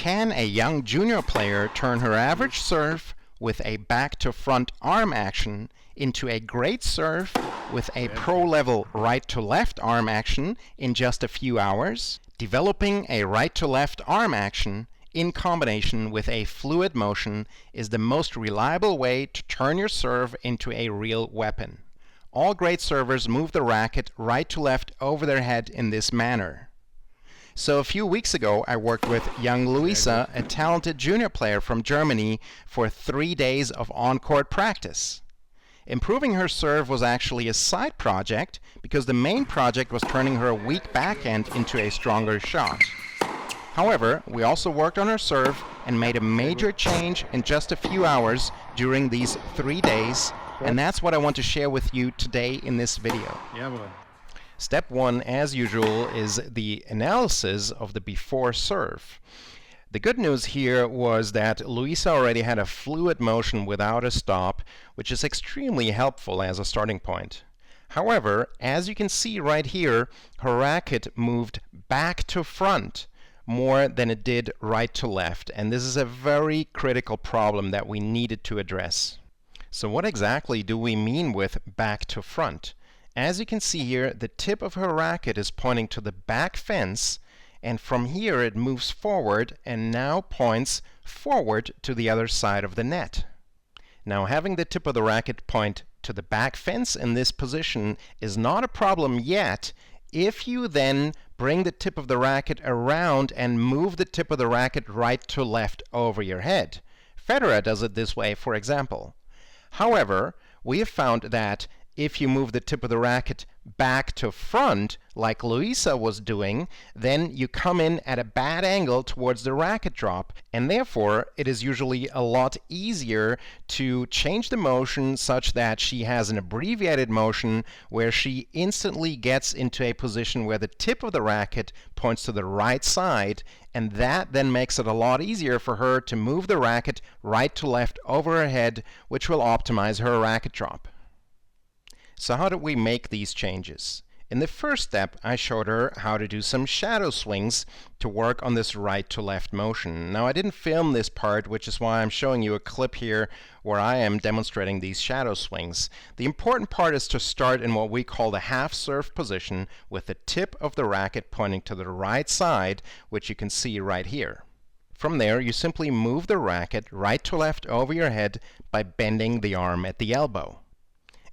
Can a young junior player turn her average serve with a back-to-front arm action into a great serve with a pro-level right-to-left arm action in just a few hours? Developing a right-to-left arm action in combination with a fluid motion is the most reliable way to turn your serve into a real weapon. All great servers move the racket right to left over their head in this manner. So a few weeks ago, I worked with young Luisa, a talented junior player from Germany, for 3 days of on-court practice. Improving her serve was actually a side project because the main project was turning her weak backhand into a stronger shot. However, we also worked on her serve and made a major change in just a few hours during these 3 days, and that's what I want to share with you today in this video. Step 1, as usual, is the analysis of the before serve. The good news here was that Luisa already had a fluid motion without a stop, which is extremely helpful as a starting point. However, as you can see right here, her racket moved back to front more than it did right to left, and this is a very critical problem that we needed to address. So what exactly do we mean with back to front? As you can see here, the tip of her racket is pointing to the back fence, and from here it moves forward and now points forward to the other side of the net. Now, having the tip of the racket point to the back fence in this position is not a problem yet if you then bring the tip of the racket around and move the tip of the racket right to left over your head. Federer does it this way, for example. However, we have found that if you move the tip of the racket back to front, like Luisa was doing, then you come in at a bad angle towards the racket drop, and therefore it is usually a lot easier to change the motion such that she has an abbreviated motion where she instantly gets into a position where the tip of the racket points to the right side, and that then makes it a lot easier for her to move the racket right to left over her head, which will optimize her racket drop. So how did we make these changes? In the first step, I showed her how to do some shadow swings to work on this right to left motion. Now, I didn't film this part, which is why I'm showing you a clip here where I am demonstrating these shadow swings. The important part is to start in what we call the half serve position with the tip of the racket pointing to the right side, which you can see right here. From there, you simply move the racket right to left over your head by bending the arm at the elbow.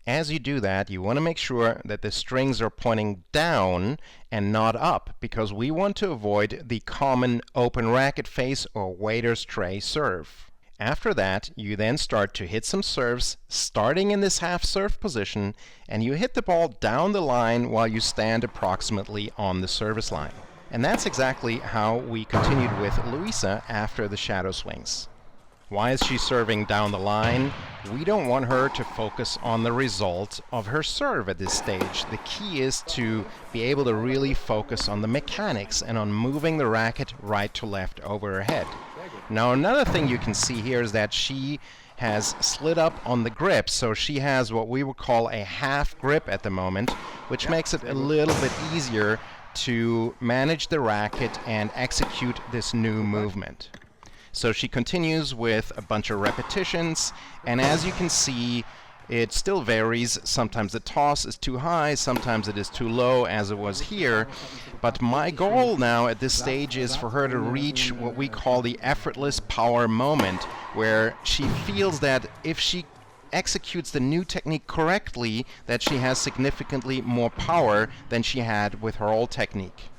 As you do that, you want to make sure that the strings are pointing down and not up, because we want to avoid the common open racket face or waiter's tray serve. After that, you then start to hit some serves, starting in this half serve position, and you hit the ball down the line while you stand approximately on the service line. And that's exactly how we continued with Luisa after the shadow swings. Why is she serving down the line? We don't want her to focus on the result of her serve at this stage. The key is to be able to really focus on the mechanics and on moving the racket right to left over her head. Now, another thing you can see here is that she has slid up on the grip, so she has what we would call a half grip at the moment, which makes it a little bit easier to manage the racket and execute this new movement. So she continues with a bunch of repetitions, and as you can see, it still varies. Sometimes the toss is too high, sometimes it is too low, as it was here. But my goal now at this stage is for her to reach what we call the effortless power moment, where she feels that if she executes the new technique correctly, that she has significantly more power than she had with her old technique.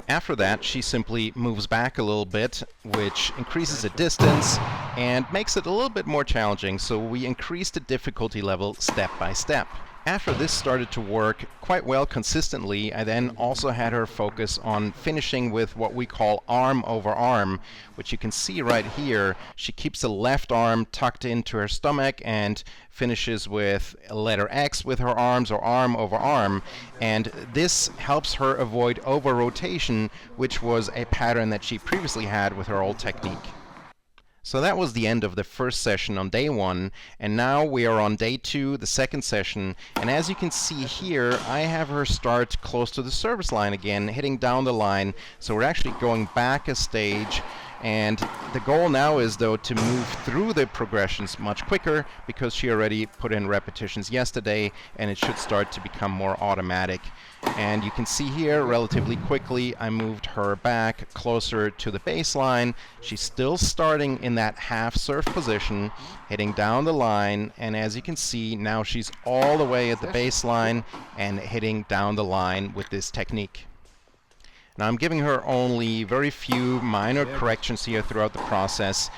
After that, she simply moves back a little bit, which increases the distance and makes it a little bit more challenging, so we increase the difficulty level step by step. After this started to work quite well consistently, I then also had her focus on finishing with what we call arm over arm, which you can see right here. She keeps the left arm tucked into her stomach and finishes with a letter X with her arms, or arm over arm, and this helps her avoid over rotation, which was a pattern that she previously had with her old technique. So that was the end of the first session on day 1, and now we are on day 2, the second session, and as you can see here, I have her start close to the service line again, hitting down the line, so we're actually going back a stage And the goal now is, though, to move through the progressions much quicker, because she already put in repetitions yesterday, and it should start to become more automatic. And you can see here, relatively quickly, I moved her back closer to the baseline. She's still starting in that half serve position, hitting down the line, and as you can see, now she's all the way at the baseline and hitting down the line with this technique. Now I'm giving her only very few minor corrections here throughout the process.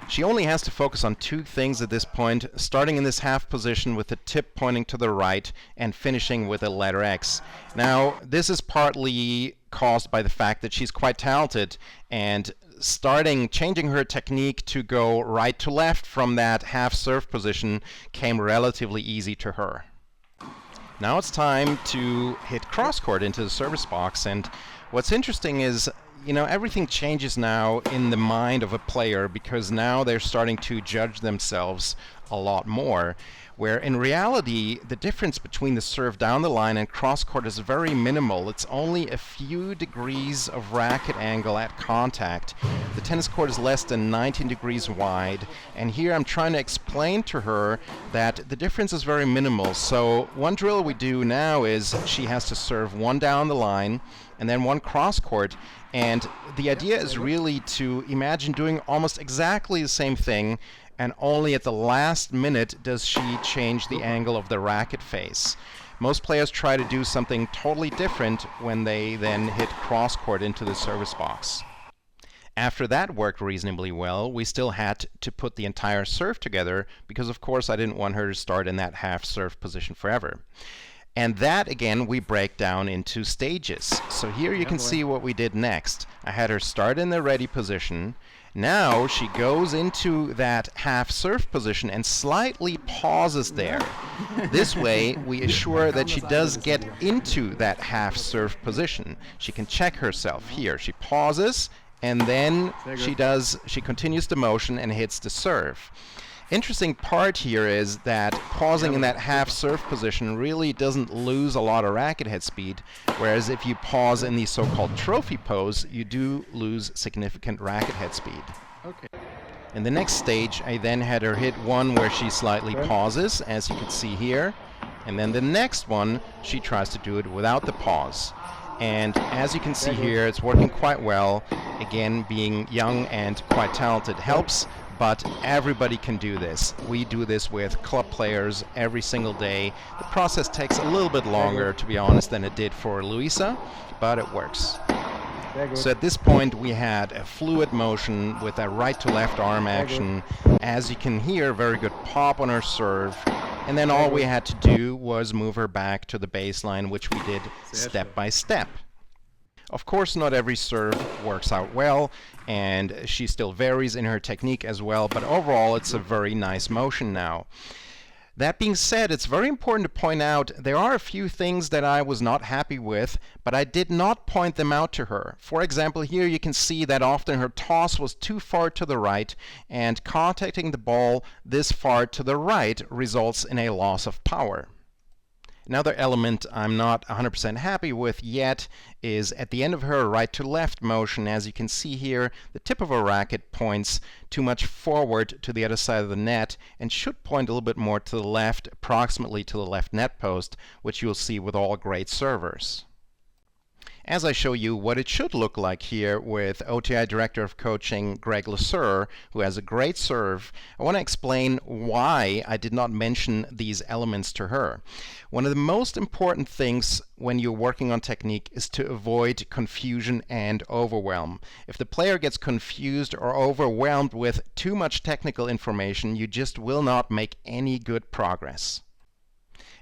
She only has to focus on two things at this point, starting in this half position with the tip pointing to the right and finishing with a letter X. Now, this is partly caused by the fact that she's quite talented, and changing her technique to go right to left from that half serve position came relatively easy to her. Now it's time to hit crosscourt into the service box, and what's interesting is, you know, everything changes now in the mind of a player, because now they're starting to judge themselves a lot more, where in reality the difference between the serve down the line and crosscourt is very minimal. It's only a few degrees of racket angle at contact. The tennis court is less than 19 degrees wide, and here I'm trying to explain to her that the difference is very minimal. So one drill we do now is she has to serve one down the line and then one crosscourt, and the idea is really to imagine doing almost exactly the same thing, and only at the last minute does she change the angle of the racket face. Most players try to do something totally different when they then hit crosscourt into the service box. After that worked reasonably well, we still had to put the entire serve together, because of course I didn't want her to start in that half serve position forever. And that, again, we break down into stages. So here you can see what we did next. I had her start in the ready position. Now she goes into that half serve position and slightly pauses there. This way we assure that she does get into that half serve position. She can check herself here. She pauses, and then she continues the motion and hits the serve. Interesting part here is that pausing in that half serve position really doesn't lose a lot of racket head speed, whereas if you pause in the so-called trophy pose, you do lose significant racket head speed. Okay. In the next stage, I then had her hit one where she slightly pauses, as you can see here, and then the next one, she tries to do it without the pause. And as you can see here, it's working quite well. Again, being young and quite talented helps, but everybody can do this. We do this with club players every single day. The process takes a little bit longer, to be honest, than it did for Luisa, but it works. So at this point we had a fluid motion with a right to left arm action. As you can hear, very good pop on her serve. And then all we had to do was move her back to the baseline, which we did step by step. Of course, not every serve works out well, and she still varies in her technique as well, but overall it's a very nice motion now. That being said, it's very important to point out there are a few things that I was not happy with, but I did not point them out to her. For example, here you can see that often her toss was too far to the right, and contacting the ball this far to the right results in a loss of power. Another element I'm not 100% happy with yet is at the end of her right to left motion. As you can see here, the tip of her racket points too much forward to the other side of the net and should point a little bit more to the left, approximately to the left net post, which you'll see with all great servers. As I show you what it should look like here with OTI Director of Coaching Greg Lesur, who has a great serve, I want to explain why I did not mention these elements to her. One of the most important things when you're working on technique is to avoid confusion and overwhelm. If the player gets confused or overwhelmed with too much technical information, you just will not make any good progress.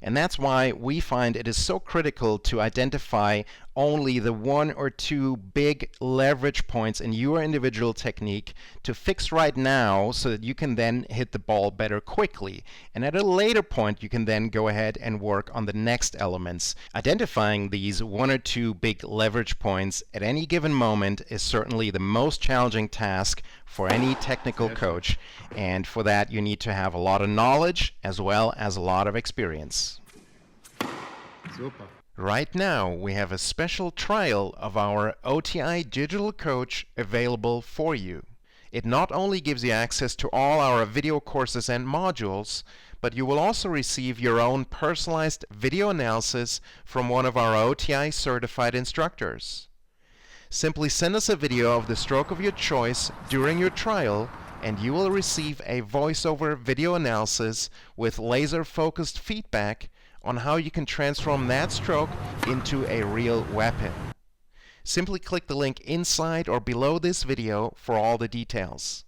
And that's why we find it is so critical to identify only the one or two big leverage points in your individual technique to fix right now so that you can then hit the ball better quickly. And at a later point, you can then go ahead and work on the next elements. Identifying these one or two big leverage points at any given moment is certainly the most challenging task for any technical coach, and for that you need to have a lot of knowledge as well as a lot of experience. Super. Right now, we have a special trial of our OTI Digital Coach available for you. It not only gives you access to all our video courses and modules, but you will also receive your own personalized video analysis from one of our OTI certified instructors. Simply send us a video of the stroke of your choice during your trial, and you will receive a voiceover video analysis with laser-focused feedback on how you can transform that stroke into a real weapon. Simply click the link inside or below this video for all the details.